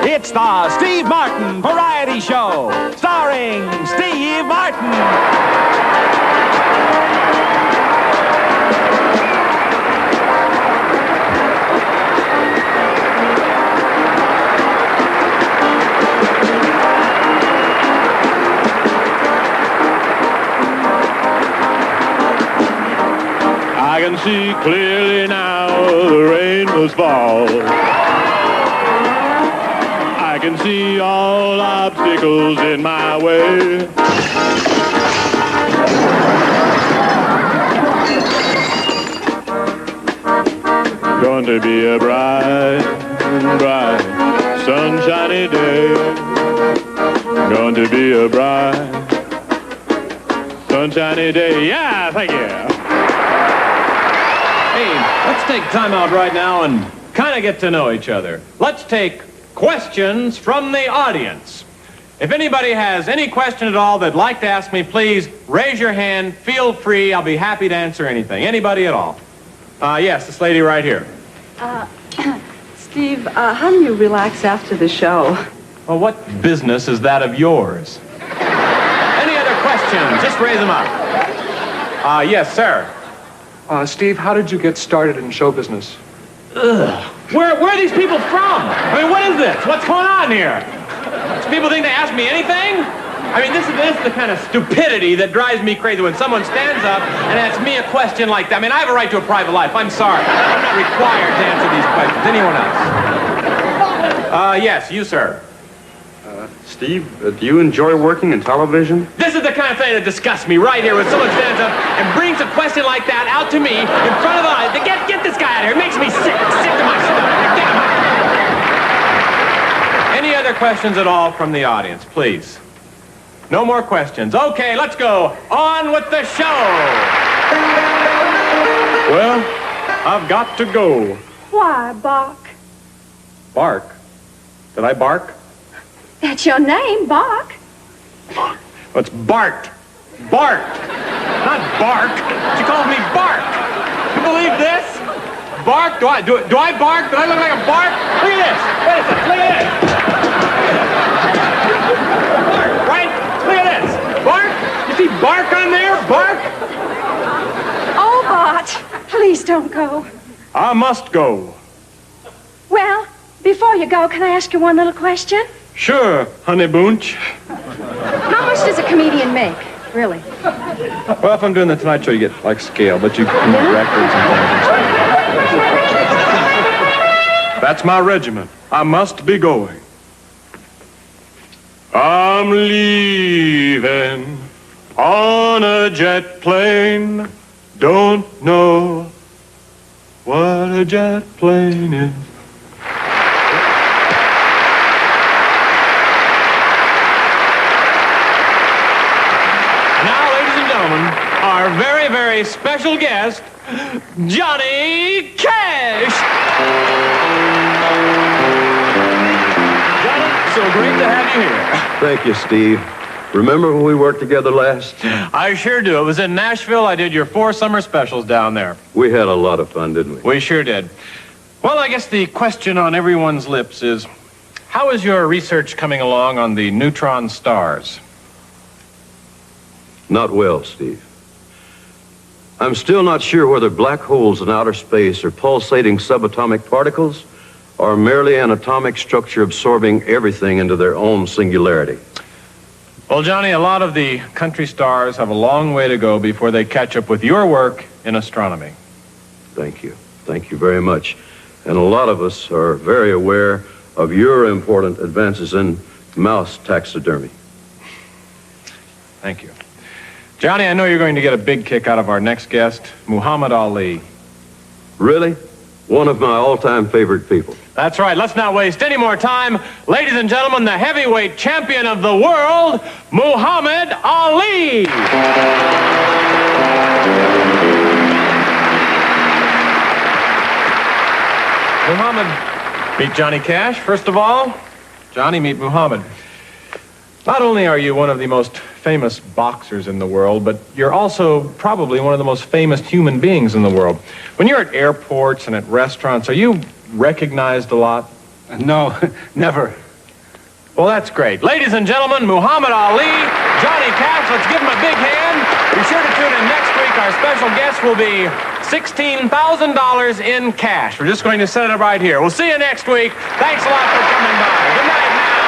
It's the Steve Martin Variety Show, starring Steve Martin. I can see clearly now the rain must fall. I can see all obstacles in my way. Going to be a bright, bright, sunshiny day. Going to be a bright, sunshiny day. Yeah, thank you. Hey, let's take time out right now and kind of get to know each other. Let's take questions from the audience. If anybody has any question at all they'd like to ask me, please raise your hand. Feel free. I'll be happy to answer anything. Anybody at all? Yes, this lady right here. Steve, how do you relax after the show? Well, what business is that of yours? Any other questions? Just raise them up. Yes, sir. Steve, how did you get started in show business? Where are these people from? I mean, what is this? What's going on here? Do people think they ask me anything? I mean, this is the kind of stupidity that drives me crazy when someone stands up and asks me a question like that. I mean, I have a right to a private life. I'm sorry. I'm not required to answer these questions. Anyone else? Yes, you, sir. Steve, do you enjoy working in television? This is the kind of thing that disgusts me right here when someone stands up and brings a question like that out to me in front of the audience. Get this guy out of here. It makes me sick to my stomach. Get him out. Any other questions at all from the audience, please? No more questions. Okay, let's go on with the show. Well, I've got to go. Why, Bach? Bark? Did I bark? That's your name, Bach. It's Bart. Bart. Not bark. She calls me Bark. You believe this? Bark? Do I bark? Do I look like a bark? Look at this. Wait a second. Look at this. Bark, right? Look at this. Bark? You see bark on there? Bark? Oh, Bart, please don't go. I must go. Well, before you go, can I ask you one little question? Sure, honey bunch. How much does a comedian make, really? Well, if I'm doing the Tonight Show, you get, like, scale, but you can make records and things. That's my regiment. I must be going. I'm leaving on a jet plane. Don't know what a jet plane is. Our very, very special guest, Johnny Cash. Johnny, so great to have you here. Thank you, Steve. Remember when we worked together last? I sure do. It was in Nashville. I did your 4 summer specials down there. We had a lot of fun, didn't we? We sure did. Well, I guess the question on everyone's lips is, how is your research coming along on the neutron stars? Not well, Steve. I'm still not sure whether black holes in outer space are pulsating subatomic particles or merely an atomic structure absorbing everything into their own singularity. Well, Johnny, a lot of the country stars have a long way to go before they catch up with your work in astronomy. Thank you. Thank you very much. And a lot of us are very aware of your important advances in mouse taxidermy. Thank you. Johnny, I know you're going to get a big kick out of our next guest, Muhammad Ali. Really? One of my all-time favorite people. That's right. Let's not waste any more time. Ladies and gentlemen, the heavyweight champion of the world, Muhammad Ali. Muhammad, meet Johnny Cash, first of all. Johnny, meet Muhammad. Not only are you one of the most famous boxers in the world, but you're also probably one of the most famous human beings in the world. When you're at airports and at restaurants, are you recognized a lot? No, never. Well, that's great. Ladies and gentlemen, Muhammad Ali, Johnny Cash, let's give him a big hand. Be sure to tune in next week. Our special guest will be $16,000 in cash. We're just going to set it up right here. We'll see you next week. Thanks a lot for coming by. Good night now.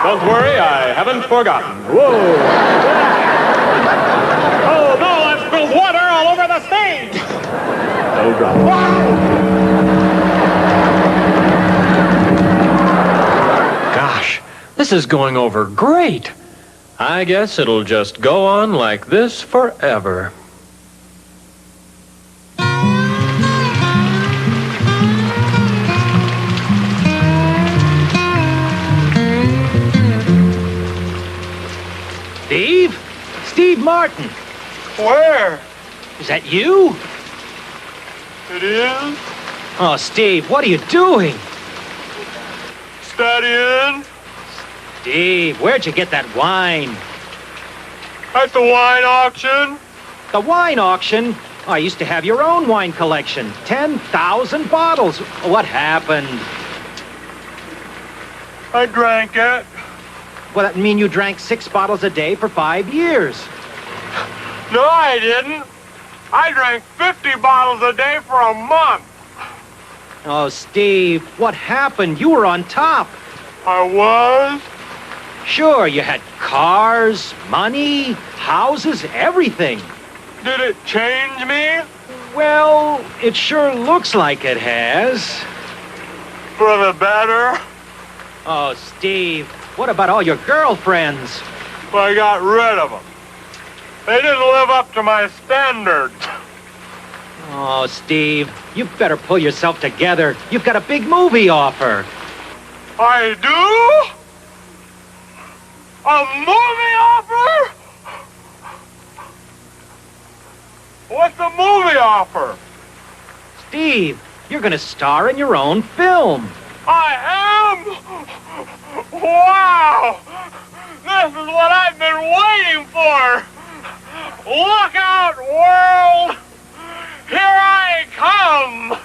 Don't worry, I haven't forgotten. Whoa. Oh, no, I've spilled water all over the stage. No drop. Gosh, this is going over great. I guess it'll just go on like this forever. Steve? Steve Martin. Where? Is that you? It is? Oh, Steve, what are you doing? Studying Steve, where'd you get that wine? at the wine auction. The wine auction? Oh, I used to have your own wine collection. 10,000 bottles. What happened? I drank it. Well, that mean you drank 6 bottles a day for 5 years. No, I didn't. I drank 50 bottles a day for a month. Oh, Steve, what happened? You were on top. I was? Sure, you had cars, money, houses, everything. Did it change me? Well, it sure looks like it has. For the better? Oh, Steve, what about all your girlfriends? Well, I got rid of them. They didn't live up to my standards. Oh, Steve, you better pull yourself together. You've got a big movie offer. I do? A movie offer? What's the movie offer? Steve, you're gonna star in your own film. I am? Wow! This is what I've been waiting for! Look out, world! Here I come!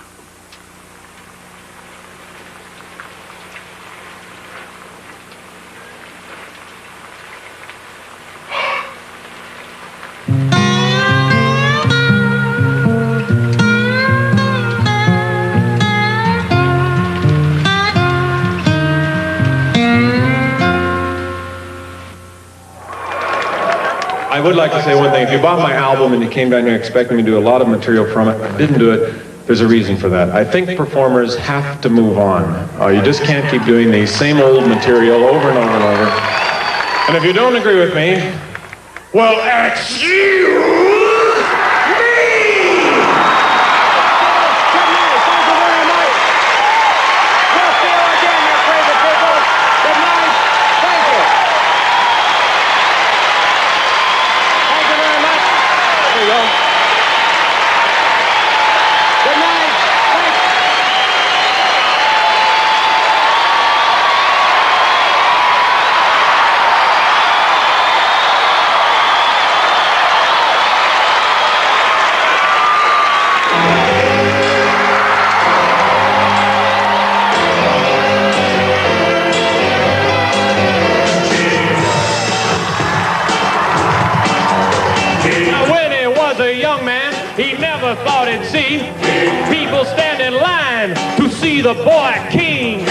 I would like to say one thing. If you bought my album and you came down here expecting me to do a lot of material from it, and I didn't do it, there's a reason for that. I think performers have to move on. You just can't keep doing the same old material over and over and over. And if you don't agree with me, well, excuse me! Thought he'd see people stand in line to see the boy king.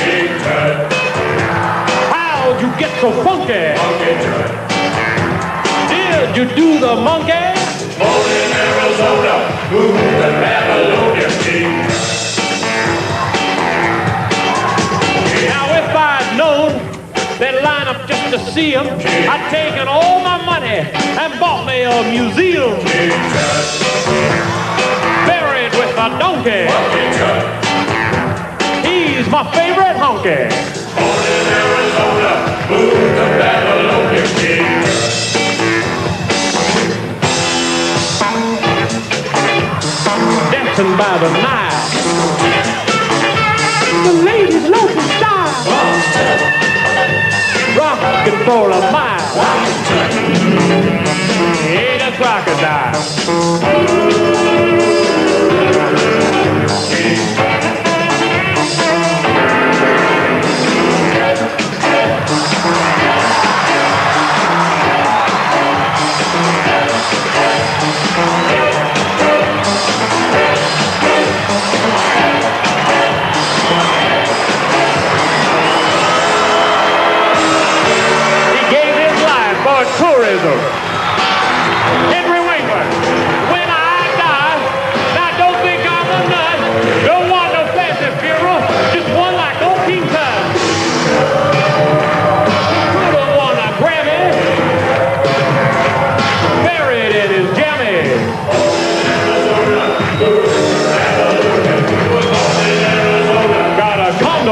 How'd you get so funky? Did you do the monkey? Born in Arizona, moved to Babylonia king. Now if I'd known they'd line up just to see him, I'd taken all my money and bought me a museum. Buried with a donkey. He's my favorite honky. Born in Arizona, moved to Babylonia king. Dancing by the Nile. The ladies love the style. Rockin' for a mile. Ain't a crocodile.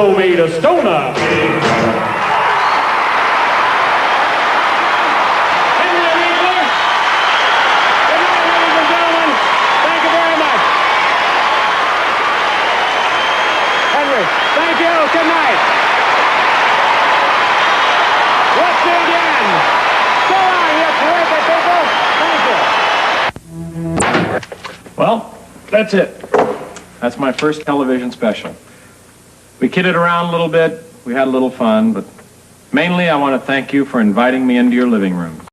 show made a stoner. Thank you. Good night. Let's see again. So long, you terrific people. Thank you. Well, that's it. That's my first television special. We kidded around a little bit. We had a little fun, but mainly I want to thank you for inviting me into your living room.